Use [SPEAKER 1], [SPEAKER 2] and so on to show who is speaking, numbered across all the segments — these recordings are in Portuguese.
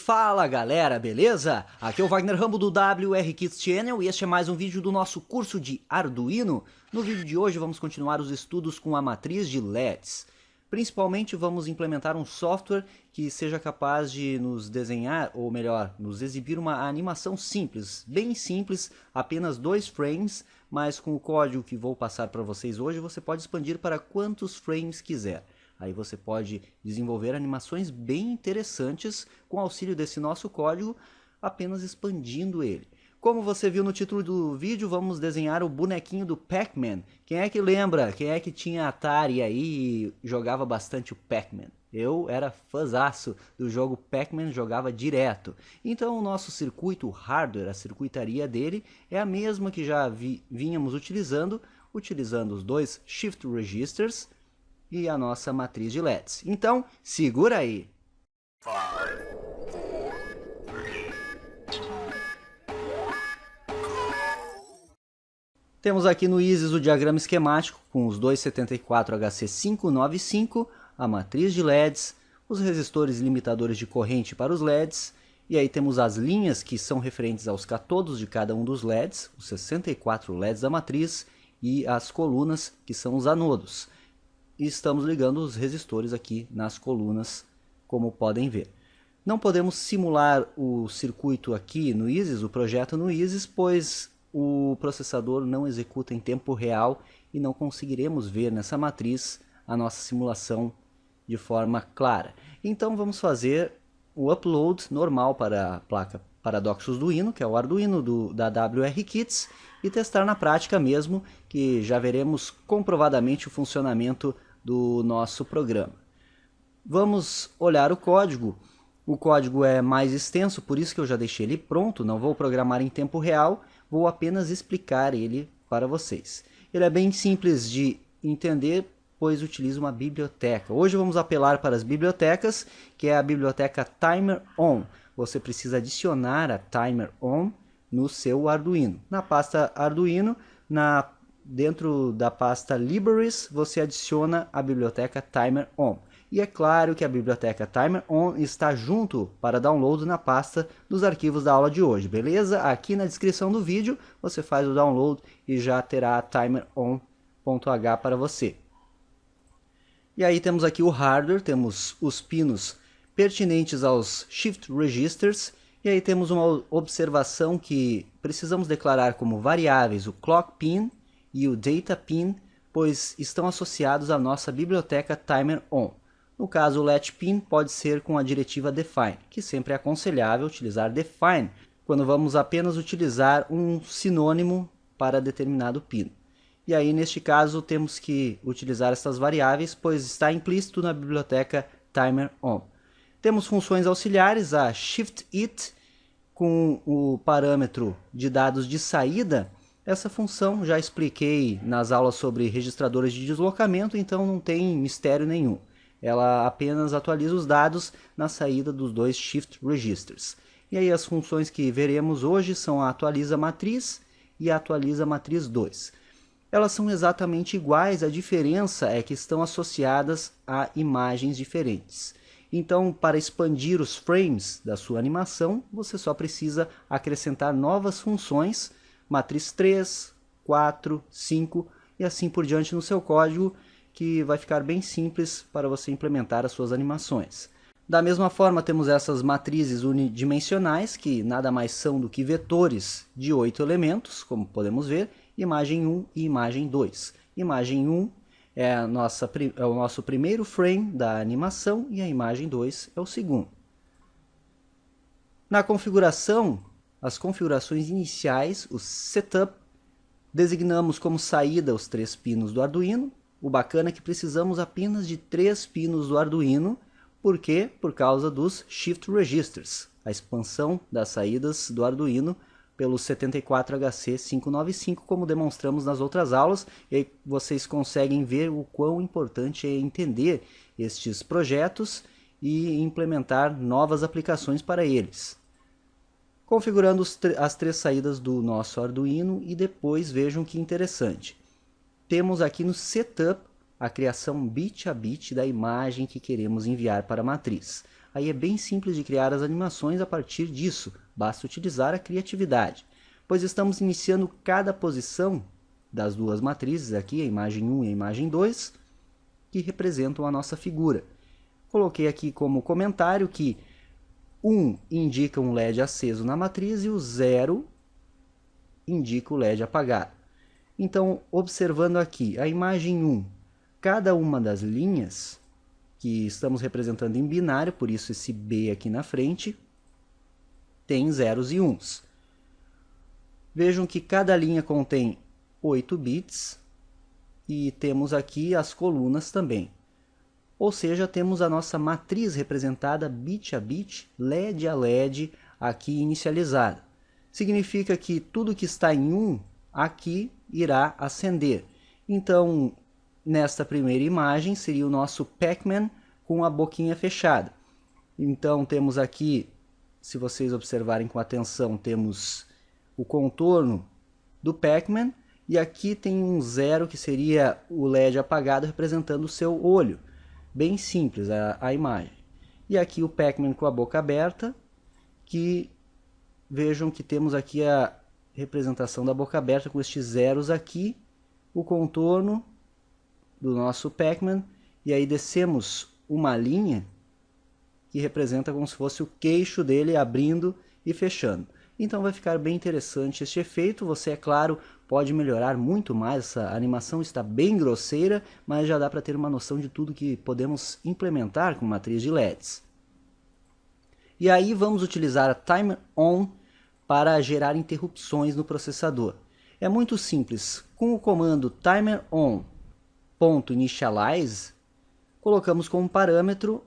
[SPEAKER 1] Fala galera, beleza? Aqui é o Wagner Rambo do WR Kids Channel e este é mais um vídeo do nosso curso de Arduino. No vídeo de hoje vamos continuar os estudos com a matriz de LEDs. Principalmente vamos implementar um software que seja capaz de nos desenhar, ou melhor, nos exibir uma animação simples, bem simples, apenas 2 frames, mas com o código que vou passar para vocês hoje você pode expandir para quantos frames quiser. Aí você pode desenvolver animações bem interessantes com auxílio desse nosso código, apenas expandindo ele. Como você viu no título do vídeo, vamos desenhar o bonequinho do Pac-Man. Quem é que lembra? Quem é que tinha Atari aí e jogava bastante o Pac-Man? Eu era fãzaço do jogo Pac-Man, jogava direto. Então o nosso circuito hardware, a circuitaria dele, é a mesma que já vínhamos utilizando os dois shift registers e a nossa matriz de LEDs. Então, segura aí! Temos aqui no ISIS o diagrama esquemático com os dois 74HC595, a matriz de LEDs, os resistores limitadores de corrente para os LEDs, e aí temos as linhas que são referentes aos catodos de cada um dos LEDs, os 64 LEDs da matriz, e as colunas que são os anodos. E estamos ligando os resistores aqui nas colunas, como podem ver. Não podemos simular o circuito aqui no ISIS, o projeto no ISIS, pois o processador não executa em tempo real e não conseguiremos ver nessa matriz a nossa simulação de forma clara. Então vamos fazer o upload normal para a placa Paradoxus do Uno, que é o Arduino da WR Kids, e testar na prática mesmo, que já veremos comprovadamente o funcionamento do nosso programa. Vamos olhar o código. O código é mais extenso, por isso que eu já deixei ele pronto, não vou programar em tempo real, vou apenas explicar ele para vocês. Ele é bem simples de entender, pois utiliza uma biblioteca. Hoje vamos apelar para as bibliotecas, que é a biblioteca Timer On. Você precisa adicionar a Timer On no seu Arduino. Na pasta Arduino, dentro da pasta Libraries, você adiciona a biblioteca Timer On. E é claro que a biblioteca Timer On está junto para download na pasta dos arquivos da aula de hoje, beleza? Aqui na descrição do vídeo você faz o download e já terá timeron.h para você. E aí temos aqui o hardware, temos os pinos pertinentes aos shift registers, e aí temos uma observação que precisamos declarar como variáveis o clock pin e o data pin, pois estão associados à nossa biblioteca Timer On. No caso, o latch pin pode ser com a diretiva define, que sempre é aconselhável utilizar define quando vamos apenas utilizar um sinônimo para determinado pino. E aí, neste caso, temos que utilizar essas variáveis, pois está implícito na biblioteca Timer On. Temos funções auxiliares, a shift-it, com o parâmetro de dados de saída. Essa função já expliquei nas aulas sobre registradores de deslocamento, então não tem mistério nenhum. Ela apenas atualiza os dados na saída dos dois shift registers. E aí as funções que veremos hoje são a atualiza matriz e a atualiza matriz 2. Elas são exatamente iguais, a diferença é que estão associadas a imagens diferentes. Então, para expandir os frames da sua animação, você só precisa acrescentar novas funções, matriz 3, 4, 5 e assim por diante no seu código, que vai ficar bem simples para você implementar as suas animações. Da mesma forma, temos essas matrizes unidimensionais, que nada mais são do que vetores de 8 elementos, como podemos ver, imagem 1 e imagem 2. Imagem 1 é o nosso primeiro frame da animação e a imagem 2 é o segundo. Na configuração, as configurações iniciais, o setup, designamos como saída os 3 pinos do Arduino. O bacana é que precisamos apenas de 3 pinos do Arduino. Por quê? Por causa dos shift registers, a expansão das saídas do Arduino pelo 74HC595, como demonstramos nas outras aulas, e aí vocês conseguem ver o quão importante é entender estes projetos e implementar novas aplicações para eles. Configurando as 3 saídas do nosso Arduino e depois vejam que interessante. Temos aqui no setup a criação bit a bit da imagem que queremos enviar para a matriz. Aí é bem simples de criar as animações a partir disso, basta utilizar a criatividade, pois estamos iniciando cada posição das duas matrizes aqui, a imagem 1 e a imagem 2, que representam a nossa figura. Coloquei aqui como comentário que 1 indica um LED aceso na matriz e o 0 indica o LED apagado. Então, observando aqui a imagem 1, cada uma das linhas que estamos representando em binário, por isso esse B aqui na frente, tem zeros e uns. Vejam que cada linha contém 8 bits e temos aqui as colunas também. Ou seja, temos a nossa matriz representada bit a bit, LED a LED, aqui inicializada. Significa que tudo que está em 1 aqui irá acender. Então, nesta primeira imagem seria o nosso Pac-Man com a boquinha fechada. Então temos aqui, se vocês observarem com atenção, temos o contorno do Pac-Man e aqui tem um 0 que seria o LED apagado representando o seu olho. Bem simples a imagem. E aqui o Pac-Man com a boca aberta, que vejam que temos aqui a representação da boca aberta com estes zeros aqui, o contorno do nosso Pac-Man, e aí descemos uma linha que representa como se fosse o queixo dele abrindo e fechando. Então vai ficar bem interessante este efeito. Você, é claro, pode melhorar muito mais. Essa animação está bem grosseira, mas já dá para ter uma noção de tudo que podemos implementar com matriz de LEDs. E aí vamos utilizar a Timer On para gerar interrupções no processador. É muito simples. Com o comando timeron.initialize, colocamos como parâmetro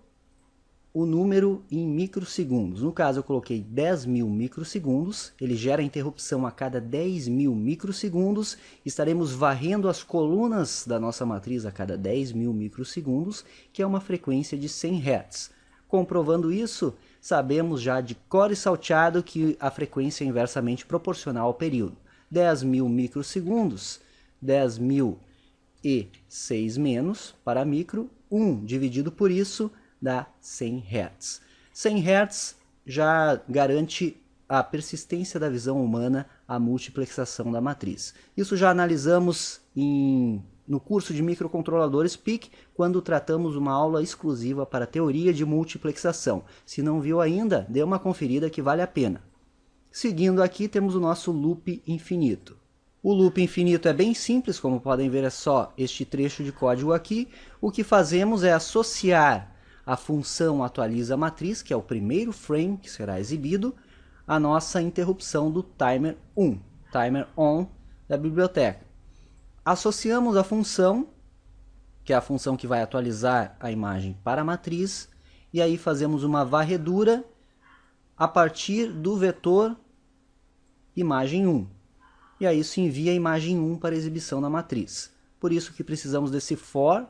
[SPEAKER 1] o número em microsegundos. No caso, eu coloquei 10.000 microsegundos. Ele gera interrupção a cada 10.000 microsegundos. Estaremos varrendo as colunas da nossa matriz a cada 10.000 microsegundos, que é uma frequência de 100 Hz. Comprovando isso, sabemos já de cor e salteado que a frequência é inversamente proporcional ao período. 10.000 microsegundos, 10.000 e 6 menos para micro, 1 dividido por isso dá 100 Hz. 100 Hz já garante a persistência da visão humana à multiplexação da matriz. Isso já analisamos no curso de microcontroladores PIC, quando tratamos uma aula exclusiva para teoria de multiplexação. Se não viu ainda, dê uma conferida que vale a pena. Seguindo aqui, temos o nosso loop infinito. O loop infinito é bem simples, como podem ver, é só este trecho de código aqui. O que fazemos é associar a função atualiza a matriz, que é o primeiro frame que será exibido, a nossa interrupção do timer 1, timer on da biblioteca. Associamos a função, que é a função que vai atualizar a imagem para a matriz, e aí fazemos uma varredura a partir do vetor imagem 1. E aí isso envia a imagem 1 para exibição na matriz. Por isso que precisamos desse for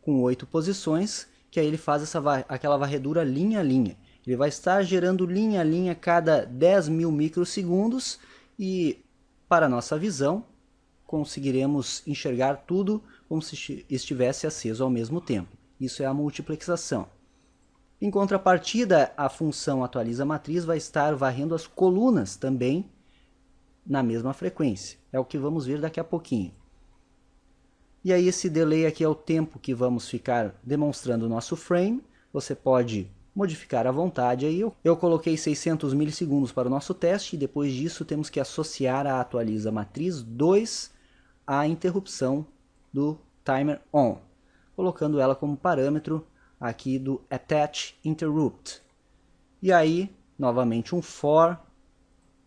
[SPEAKER 1] com 8 posições, que aí ele faz aquela varredura linha a linha. Ele vai estar gerando linha a linha a cada 10.000 microsegundos e, para a nossa visão, conseguiremos enxergar tudo como se estivesse aceso ao mesmo tempo. Isso é a multiplexação. Em contrapartida, a função atualiza a matriz vai estar varrendo as colunas também na mesma frequência. É o que vamos ver daqui a pouquinho. E aí esse delay aqui é o tempo que vamos ficar demonstrando o nosso frame. Você pode modificar à vontade. Aí eu coloquei 600 milissegundos para o nosso teste e depois disso temos que associar a atualiza matriz 2 à interrupção do timer on, colocando ela como parâmetro aqui do attach interrupt. E aí, novamente um for,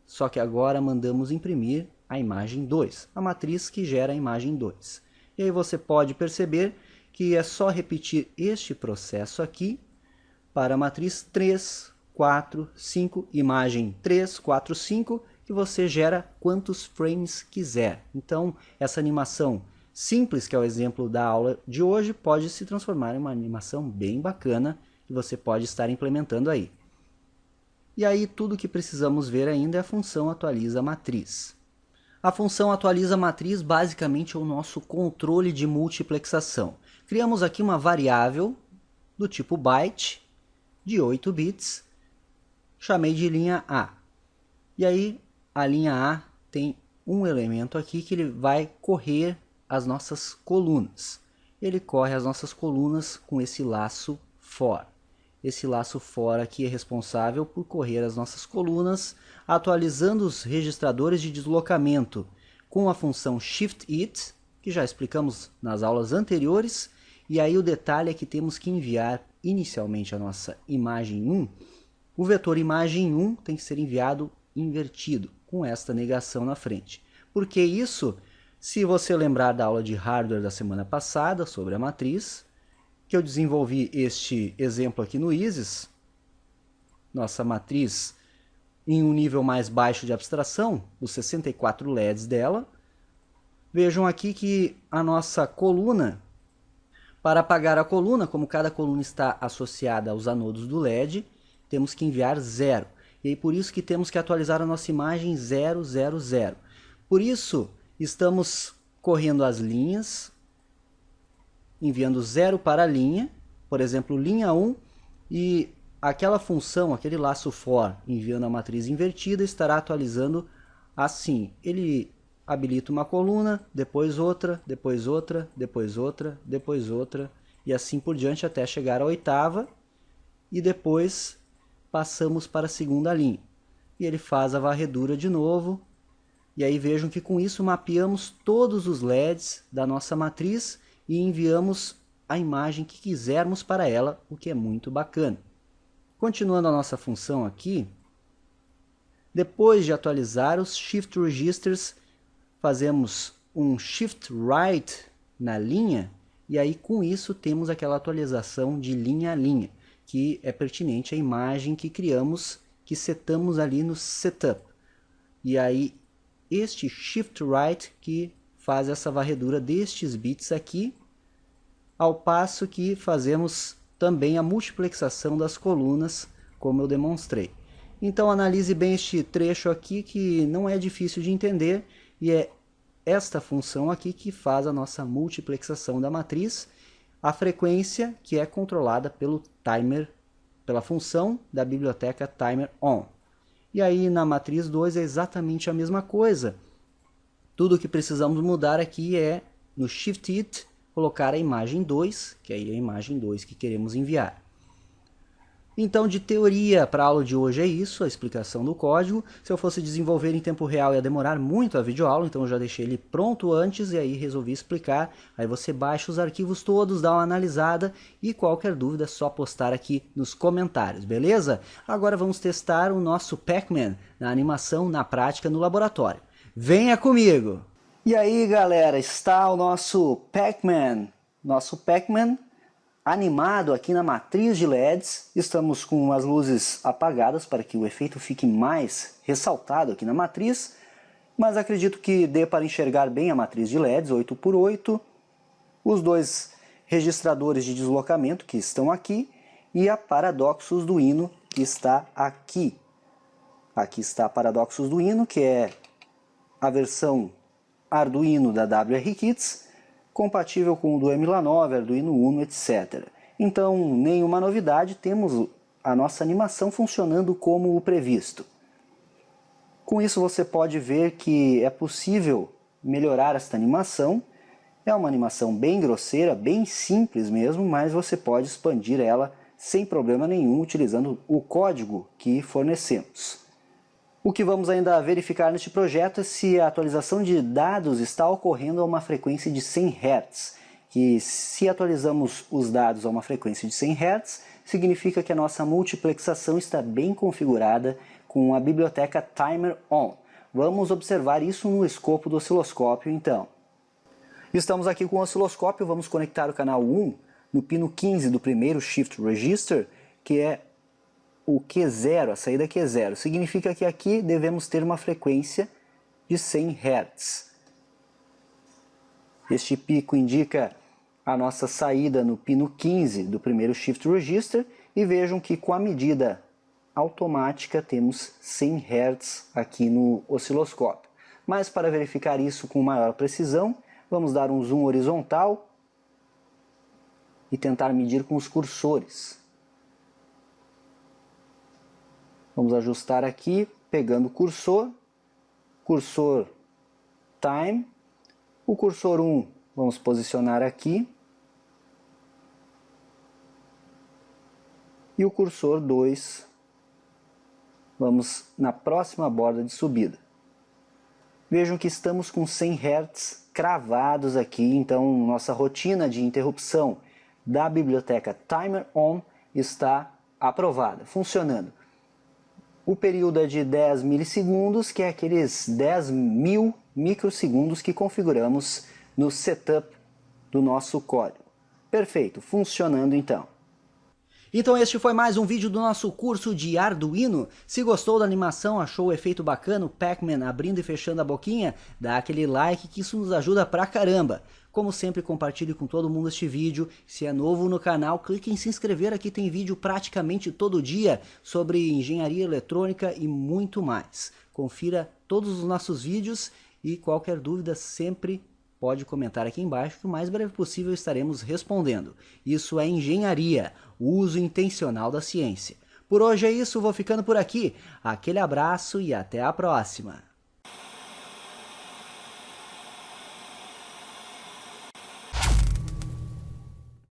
[SPEAKER 1] só que agora mandamos imprimir a imagem 2, a matriz que gera a imagem 2. E aí você pode perceber que é só repetir este processo aqui para a matriz 3, 4, 5, imagem 3, 4, 5, que você gera quantos frames quiser. Então, essa animação simples, que é o exemplo da aula de hoje, pode se transformar em uma animação bem bacana que você pode estar implementando aí. E aí tudo que precisamos ver ainda é a função atualiza matriz. A função atualiza matriz basicamente é o nosso controle de multiplexação. Criamos aqui uma variável do tipo byte de 8 bits, chamei de linha A. E aí a linha A tem um elemento aqui que ele vai correr as nossas colunas. Ele corre as nossas colunas com esse laço for. Esse laço for aqui é responsável por correr as nossas colunas, atualizando os registradores de deslocamento com a função shift-it, que já explicamos nas aulas anteriores. E aí o detalhe é que temos que enviar inicialmente a nossa imagem 1. O vetor imagem 1 tem que ser enviado invertido, com esta negação na frente. Por que isso? Se você lembrar da aula de hardware da semana passada sobre a matriz, que eu desenvolvi este exemplo aqui no ISIS, nossa matriz em um nível mais baixo de abstração, os 64 LEDs dela. Vejam aqui que a nossa coluna, para apagar a coluna, como cada coluna está associada aos anodos do LED, temos que enviar 0. E aí por isso que temos que atualizar a nossa imagem 0, 0, 0. Por isso, estamos correndo as linhas, enviando 0 para a linha, por exemplo, linha 1, e aquela função, aquele laço for, enviando a matriz invertida, estará atualizando assim. Ele habilita uma coluna, depois outra, depois outra, depois outra, depois outra, e assim por diante até chegar à oitava, e depois passamos para a segunda linha. E ele faz a varredura de novo, e aí vejam que com isso mapeamos todos os LEDs da nossa matriz e enviamos a imagem que quisermos para ela, o que é muito bacana. Continuando a nossa função aqui, depois de atualizar os shift registers, fazemos um shift right na linha, e aí com isso temos aquela atualização de linha a linha, que é pertinente à imagem que criamos, que setamos ali no setup. E aí este shift right que faz essa varredura destes bits aqui, ao passo que fazemos também a multiplexação das colunas, como eu demonstrei. Então analise bem este trecho aqui, que não é difícil de entender, e é esta função aqui que faz a nossa multiplexação da matriz, a frequência que é controlada pelo timer, pela função da biblioteca timer_on. E aí na matriz 2 é exatamente a mesma coisa. Tudo o que precisamos mudar aqui é no shift-it, colocar a imagem 2, que é a imagem 2 que queremos enviar. Então, de teoria para a aula de hoje é isso, a explicação do código. Se eu fosse desenvolver em tempo real ia demorar muito a videoaula, então eu já deixei ele pronto antes e aí resolvi explicar. Aí você baixa os arquivos todos, dá uma analisada e qualquer dúvida é só postar aqui nos comentários, beleza? Agora vamos testar o nosso Pac-Man na animação, na prática, no laboratório. Venha comigo! E aí galera, está o nosso Pac-Man animado aqui na matriz de LEDs. Estamos com as luzes apagadas para que o efeito fique mais ressaltado aqui na matriz, mas acredito que dê para enxergar bem a matriz de LEDs 8x8, os dois registradores de deslocamento que estão aqui e a Paradoxus Duino que está aqui. Aqui está a Paradoxus Duino, que é a versão Arduino da WRKits, compatível com o do Emilanove, Arduino Uno, etc. Então, nenhuma novidade, temos a nossa animação funcionando como o previsto. Com isso você pode ver que é possível melhorar esta animação. É uma animação bem grosseira, bem simples mesmo, mas você pode expandir ela sem problema nenhum utilizando o código que fornecemos. O que vamos ainda verificar neste projeto é se a atualização de dados está ocorrendo a uma frequência de 100 Hz. E se atualizamos os dados a uma frequência de 100 Hz, significa que a nossa multiplexação está bem configurada com a biblioteca timer_on. Vamos observar isso no escopo do osciloscópio então. Estamos aqui com o osciloscópio, vamos conectar o canal 1 no pino 15 do primeiro Shift Register, que é o Q0, a saída Q0. Significa que aqui devemos ter uma frequência de 100 Hz. Este pico indica a nossa saída no pino 15 do primeiro Shift Register e vejam que com a medida automática temos 100 Hz aqui no osciloscópio. Mas para verificar isso com maior precisão, vamos dar um zoom horizontal e tentar medir com os cursores. Vamos ajustar aqui, pegando o cursor Time, o cursor 1 vamos posicionar aqui, e o cursor 2 vamos na próxima borda de subida. Vejam que estamos com 100 Hz cravados aqui, então nossa rotina de interrupção da biblioteca Timer On está aprovada, funcionando. O período é de 10 milissegundos, que é aqueles 10.000 microsegundos que configuramos no setup do nosso código. Perfeito, funcionando então. Então este foi mais um vídeo do nosso curso de Arduino. Se gostou da animação, achou o efeito bacana, o Pac-Man abrindo e fechando a boquinha, dá aquele like que isso nos ajuda pra caramba. Como sempre, compartilhe com todo mundo este vídeo. Se é novo no canal, clique em se inscrever, aqui tem vídeo praticamente todo dia sobre engenharia eletrônica e muito mais. Confira todos os nossos vídeos e qualquer dúvida sempre pode comentar aqui embaixo que o mais breve possível estaremos respondendo. Isso é engenharia, o uso intencional da ciência. Por hoje é isso, vou ficando por aqui. Aquele abraço e até a próxima!